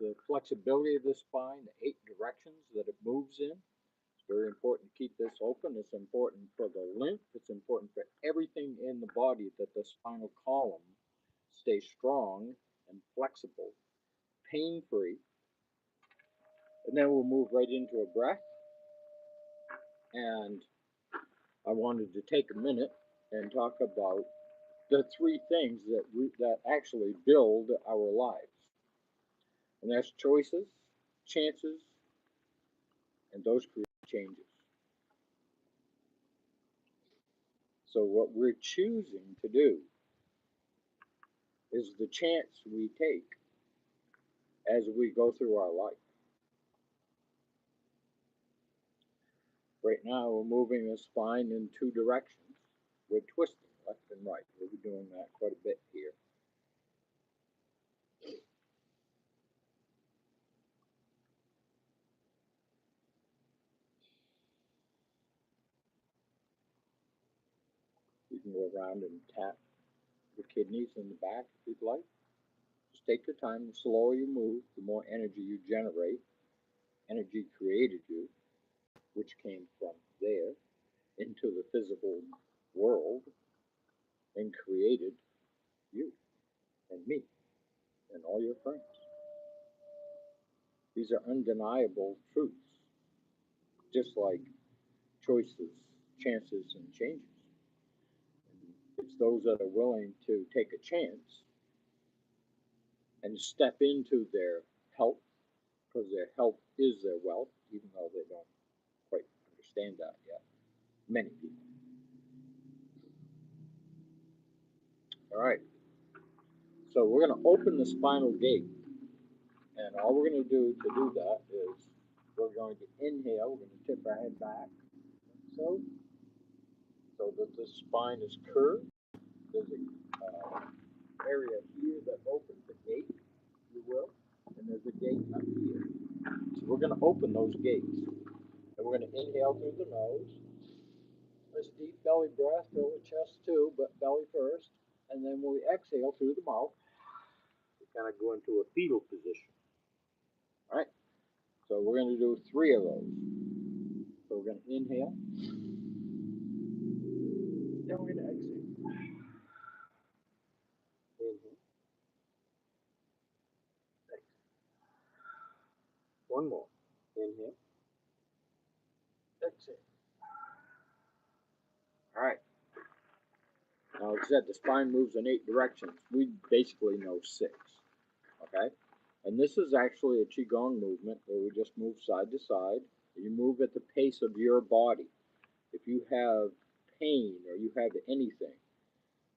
the flexibility of the spine, the 8 directions that it moves in. It's very important to keep this open. It's important for the lymph. It's important for everything in the body that the spinal column stays strong and flexible, pain-free. And then we'll move right into a breath. And I wanted to take a minute and talk about the 3 things that actually build our lives. And that's choices, chances, and those create changes. So what we're choosing to do is the chance we take as we go through our life. Right now, we're moving the spine in 2 directions. We're twisting left and right. We'll be doing that quite a bit here. You can go around and tap the kidneys in the back if you'd like. Just take your time. The slower you move, the more energy you generate. Energy created you, which came from there into the physical world and created you and me and all your friends. These are undeniable truths, just like choices, chances, and changes. And it's those that are willing to take a chance and step into their health, because their health is their wealth, even though they don't quite understand that yet. Many people. All right. So we're going to open the spinal gate. And all we're going to do that is we're going to inhale. We're going to tip our head back. So that the spine is curved. There's an area here that opens the gate, if you will. And there's a gate up here. So we're going to open those gates. And we're going to inhale through the nose. Nice deep belly breath, fill the chest too, but belly first. And then when we exhale through the mouth, we kind of go into a fetal position. All right. So we're going to do 3 of those. So we're going to inhale. Then we're going to exhale. Inhale. Exhale. One more. Inhale. Exhale. All right. Now, like I said, the spine moves in 8 directions. We basically know 6. Okay? And this is actually a Qigong movement where we just move side to side. You move at the pace of your body. If you have pain or you have anything,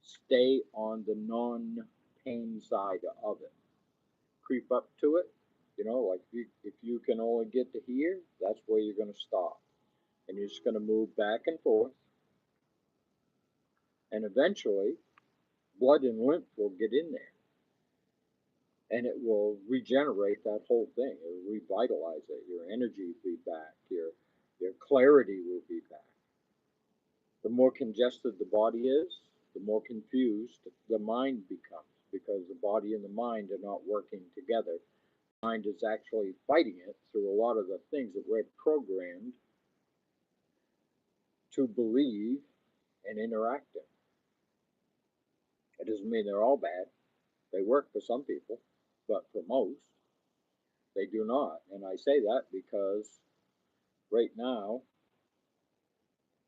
stay on the non-pain side of it. Creep up to it. You know, like if you can only get to here, that's where you're going to stop. And you're just going to move back and forth. And eventually, blood and lymph will get in there. And it will regenerate that whole thing. It will revitalize it. Your energy will be back. Your clarity will be back. The more congested the body is, the more confused the mind becomes, because the body and the mind are not working together. The mind is actually fighting it through a lot of the things that we're programmed to believe and interact in. It doesn't mean they're all bad. They work for some people, but for most, they do not. And I say that because right now,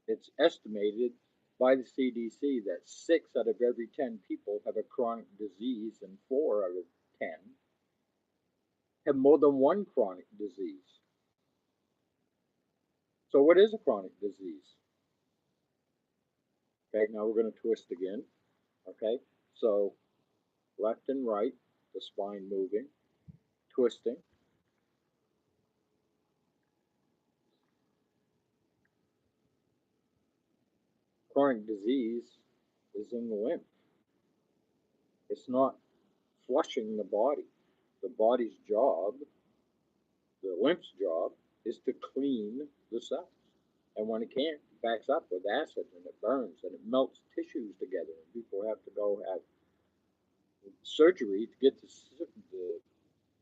it's estimated by the CDC that 6 out of every 10 people have a chronic disease, and 4 out of 10 have more than one chronic disease. So what is a chronic disease? Okay, now we're going to twist again. Okay, so left and right, the spine moving, twisting. Chronic disease is in the lymph. It's not flushing the body. The body's job, the lymph's job, is to clean the cells. And when it can't, it backs up with acid and it burns and it melts tissues together. And people have to go have surgery to get the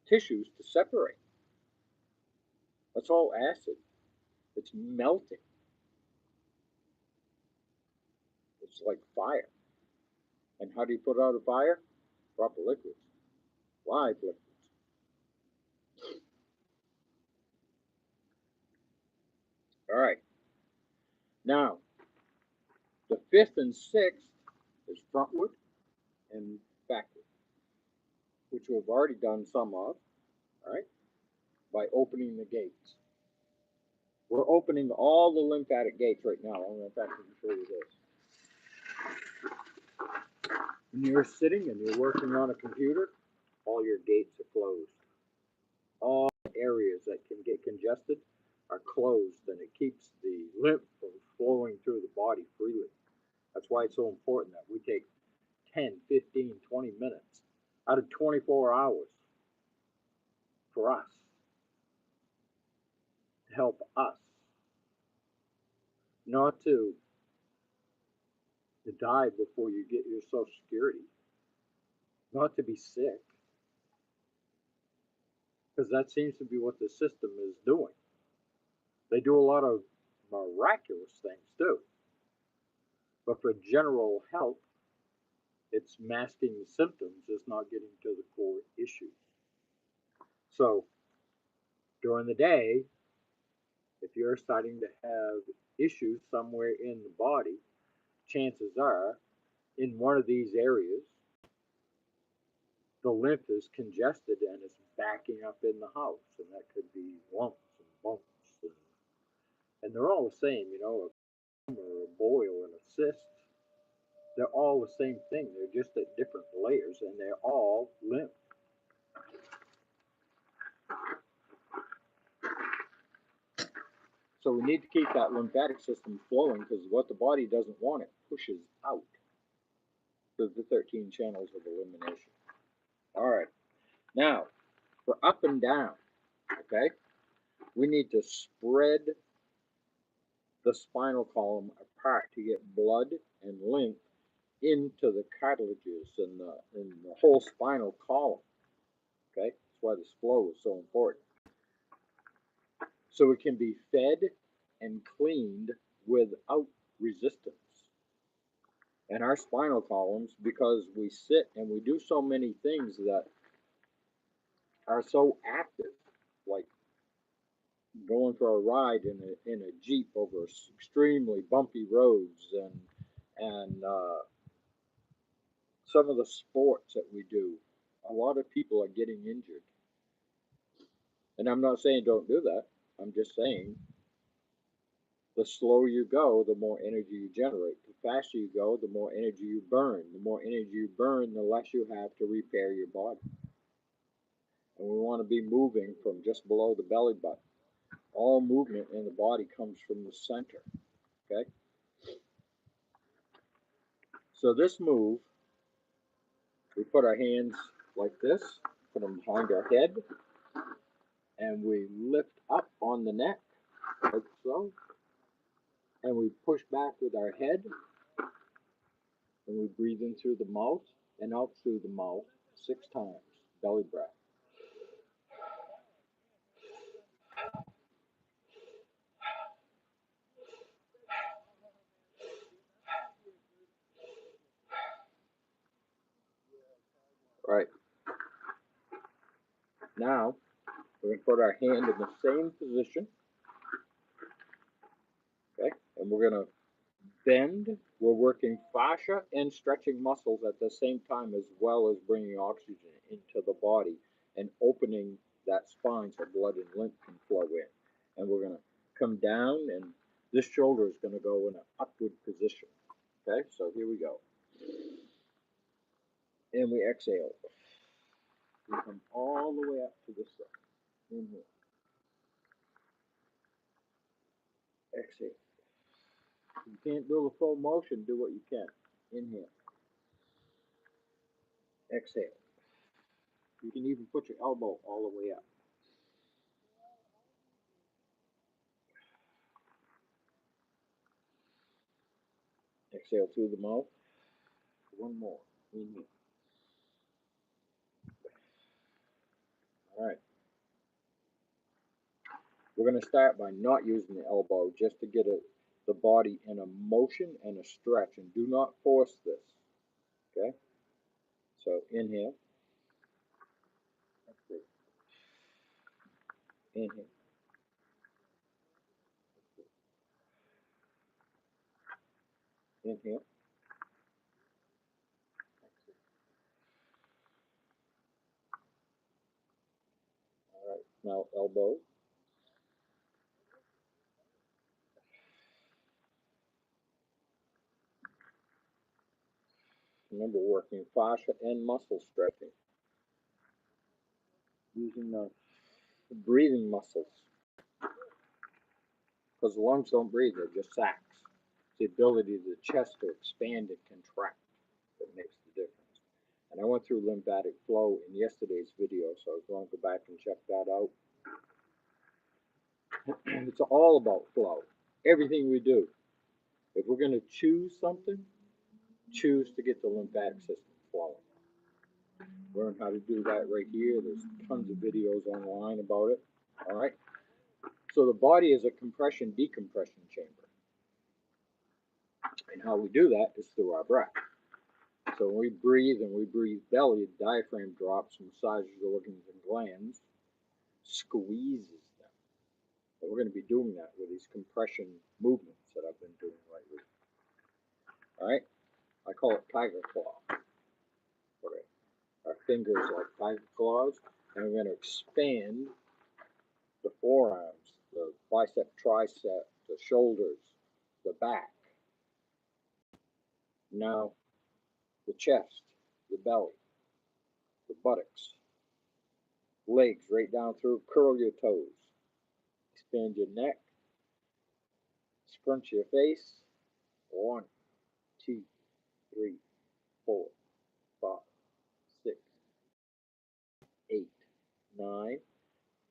tissues to separate. That's all acid. It's melting. It's like fire. And how do you put out a fire? Proper liquids. Live liquids. All right. Now, the fifth and sixth is frontward and backward, which we've already done some of, all right, by opening the gates. We're opening all the lymphatic gates right now. I'm going to show you this. When you're sitting and you're working on a computer, all your gates are closed. All areas that can get congested are closed, and it keeps the lymph from flowing through the body freely. That's why it's so important that we take 10, 15, 20 minutes out of 24 hours for us, to help us, not to die before you get your Social Security, not to be sick, because that seems to be what the system is doing. They do a lot of miraculous things too, but for general health, it's masking the symptoms, it's not getting to the core issues. So during the day, if you're starting to have issues somewhere in the body, chances are in one of these areas, the lymph is congested and it's backing up in the house, and that could be lumps and bumps, and they're all the same, you know, a or a boil and a cyst. They're all the same thing. They're just at different layers, and they're all lymph. So we need to keep that lymphatic system flowing, because what the body doesn't want, it pushes out through the 13 channels of elimination. All right. Now, for up and down, okay, we need to spread the spinal column apart to get blood and lymph into the cartilages and the whole spinal column. Okay, that's why this flow is so important. So it can be fed and cleaned without resistance. And our spinal columns, because we sit and we do so many things that are so active, like going for a ride in a Jeep over extremely bumpy roads, and some of the sports that we do, a lot of people are getting injured. And I'm not saying don't do that. I'm just saying the slower you go, the more energy you generate. The faster you go, the more energy you burn. The more energy you burn, the less you have to repair your body. And we want to be moving from just below the belly button. All movement in the body comes from the center. Okay? So this move, we put our hands like this, put them behind our head, and we lift up on the neck, like so, and we push back with our head, and we breathe in through the mouth and out through the mouth 6 times, belly breath. Right. Now, we're going to put our hand in the same position, okay, and we're going to bend. We're working fascia and stretching muscles at the same time, as well as bringing oxygen into the body and opening that spine so blood and lymph can flow in. And we're going to come down, and this shoulder is going to go in an upward position. Okay, so here we go. And we exhale. We come all the way up to this side. Inhale. Exhale. If you can't do the full motion, do what you can. Inhale. Exhale. You can even put your elbow all the way up. Exhale through the mouth. One more. Inhale. We're going to start by not using the elbow just to get the body in a motion and a stretch, and do not force this. Okay? So inhale. Inhale. Inhale. All right. Now elbow. Remember, working fascia and muscle stretching, using the breathing muscles, because the lungs don't breathe, they're just sacs. It's the ability of the chest to expand and contract that makes the difference. And I went through lymphatic flow in yesterday's video, so if you want to go back and check that out. It's all about flow. Everything we do. If we're going to choose something, choose to get the lymphatic system flowing. Learn how to do that right here. There's tons of videos online about it. All right. So the body is a compression decompression chamber. And how we do that is through our breath. So when we breathe and we breathe belly, the diaphragm drops, massages the organs and glands, squeezes them. And we're going to be doing that with these compression movements that I've been doing lately. All right. I call it tiger claw. Okay. Our fingers like tiger claws, and we're going to expand the forearms, the bicep, tricep, the shoulders, the back. Now the chest, the belly, the buttocks, legs right down through, curl your toes, expand your neck, scrunch your face. 1, 2, 3, 4, 5, 6, 8, 9.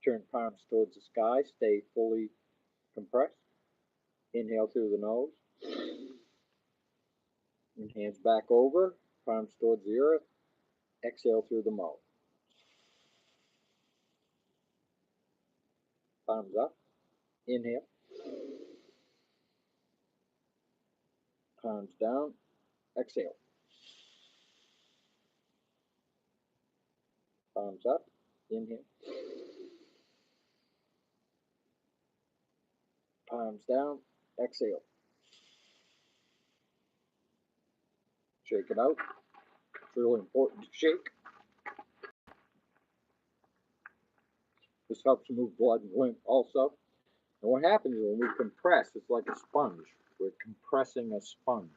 Turn palms towards the sky, stay fully compressed. Inhale through the nose. And hands back over, palms towards the earth. Exhale through the mouth. Palms up. Inhale. Palms down. Exhale. Palms up. Inhale. Palms down. Exhale. Shake it out. It's really important to shake. This helps move blood and lymph also. And what happens is when we compress, it's like a sponge. We're compressing a sponge.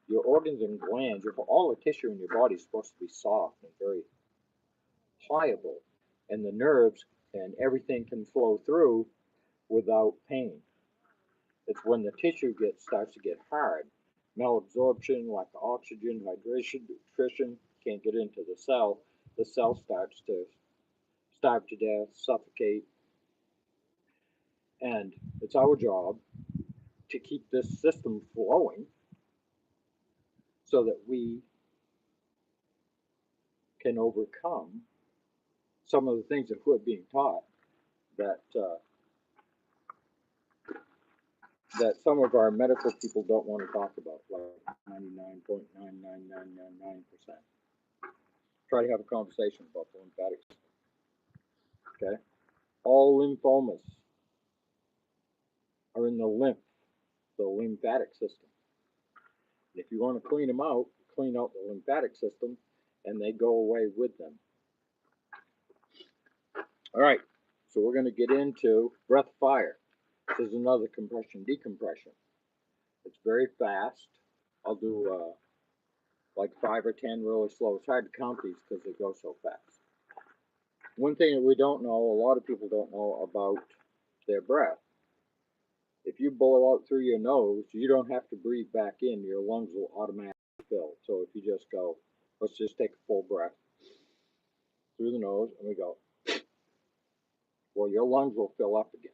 Your organs and glands, all the tissue in your body is supposed to be soft and very pliable. And the nerves and everything can flow through without pain. It's when the tissue starts to get hard, malabsorption, lack of oxygen, hydration, nutrition, can't get into the cell starts to starve to death, suffocate. And it's our job to keep this system flowing so that we can overcome some of the things that we're being taught that that some of our medical people don't want to talk about, like 99.99999%. Try to have a conversation about the lymphatic system. Okay? All lymphomas are in the lymphatic system. And if you want to clean them out, clean out the lymphatic system, and they go away with them. All right, so we're going to get into breath fire. This is another compression decompression. It's very fast. I'll do like 5 or 10 really slow. It's hard to count these because they go so fast. One thing that we don't know, a lot of people don't know about their breath. If you blow out through your nose, you don't have to breathe back in. Your lungs will automatically fill. So if you just go, let's just take a full breath through the nose, and we go, well, your lungs will fill up again.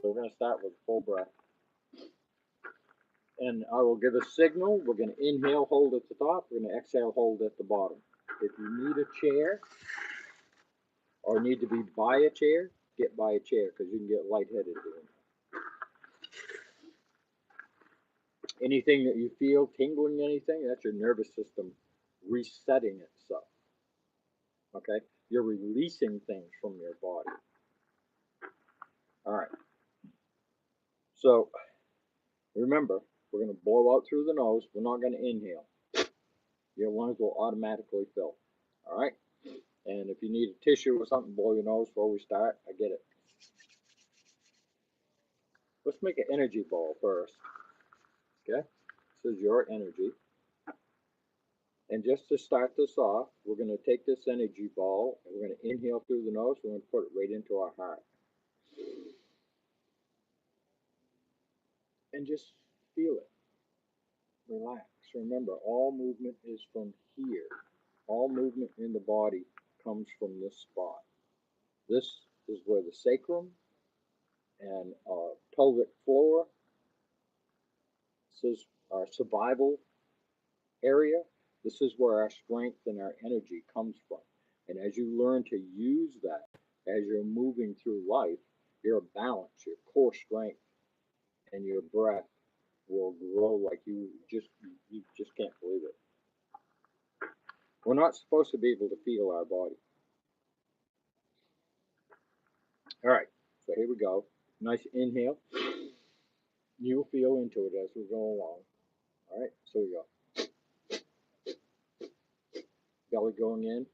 So we're going to start with full breath. And I will give a signal. We're going to inhale, hold at the top. We're going to exhale, hold at the bottom. If you need a chair or need to be by a chair, get by a chair because you can get lightheaded doing it. Anything that you feel tingling, anything, that's your nervous system resetting itself. Okay? You're releasing things from your body. All right. So remember, we're going to blow out through the nose. We're not going to inhale. Your lungs will automatically fill. All right? And if you need a tissue or something, blow your nose before we start. I get it. Let's make an energy ball first. Okay? This is your energy. And just to start this off, we're going to take this energy ball and we're going to inhale through the nose. We're going to put it right into our heart. And just feel it. Relax. Remember, all movement is from here. All movement in the body comes from this spot. This is where the sacrum and our pelvic floor, this is our survival area. This is where our strength and our energy comes from. And as you learn to use that, as you're moving through life, your balance, your core strength, and your breath will grow like you just can't believe it. We're not supposed to be able to feel our body. All right, so here we go. Nice inhale. You'll feel into it as we go along. All right, so we go. Belly going in.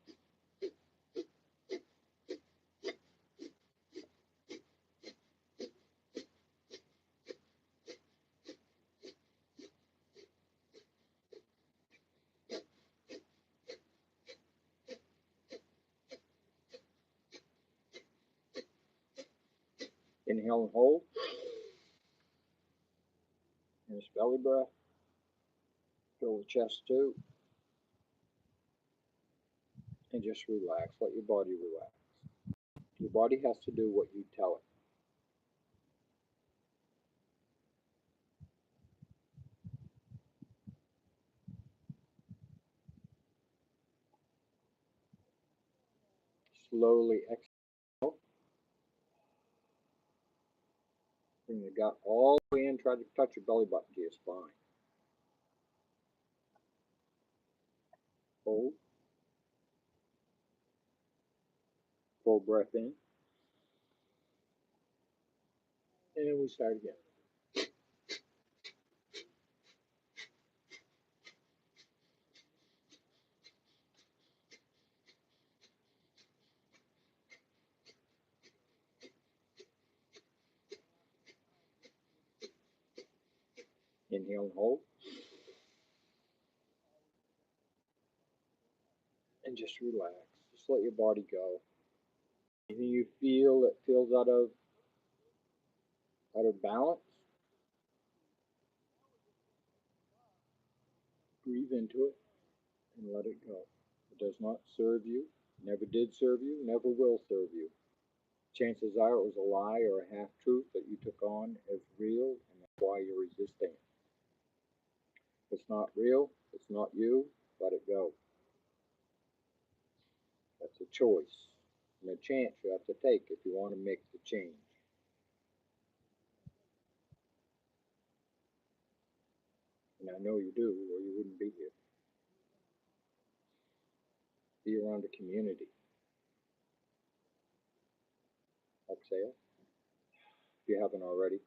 Inhale and hold. Nice belly breath. Fill the chest too. And just relax. Let your body relax. Your body has to do what you tell it. Slowly exhale. Bring the gut all the way in. Try to touch your belly button to your spine. Hold. Full breath in. And we start again. Inhale and hold. And just relax. Just let your body go. Anything you feel that feels out of balance, breathe into it and let it go. It does not serve you, never did serve you, never will serve you. Chances are it was a lie or a half truth that you took on as real, and that's why you're resisting it. If it's not real, it's not you, let it go. That's a choice and a chance you have to take if you want to make the change. And I know you do, or you wouldn't be here. Be around a community. Exhale, if you haven't already.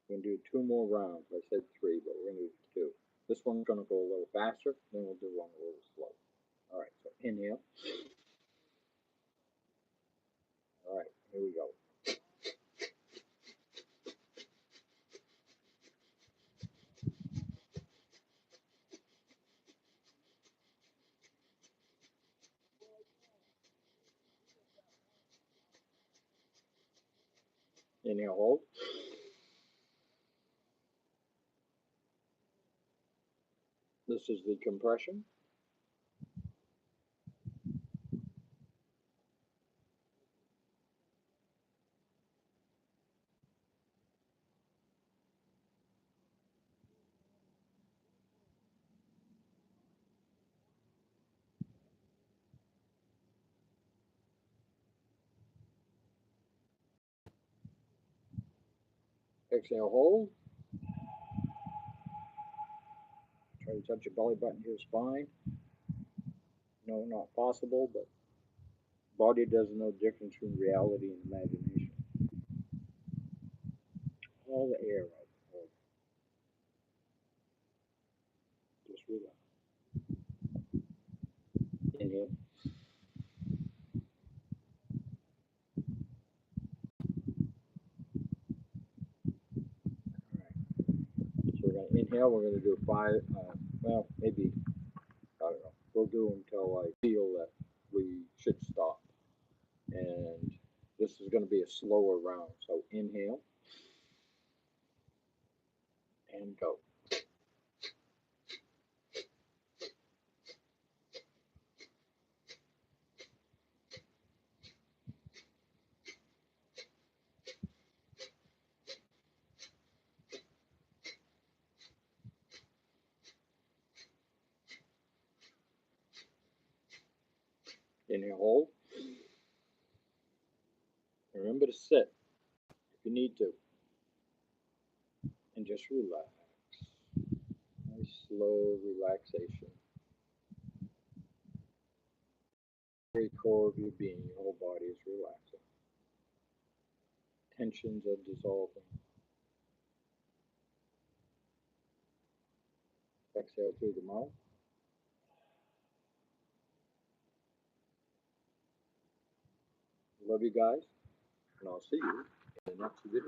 We're going to do 2 more rounds. I said 3, but we're going to do 2. This one's going to go a little faster, then we'll do one a little slow. All right, so inhale. All right, here we go. Inhale, hold. This is the compression. Exhale, hold. Try to touch your belly button to your spine. No, not possible, but body doesn't know the difference between reality and imagination. All the air out. Hold. Just relax. Inhale. So we're going to inhale. We're going to do 5, well, maybe, I don't know. We'll do until I feel that we should stop. And this is going to be a slower round. So inhale and go. Inhale, hold. Remember to sit if you need to. And just relax. Nice slow relaxation. Very core of your being, your whole body is relaxing. Tensions are dissolving. Exhale through the mouth. Love you guys, and I'll see you in the next video.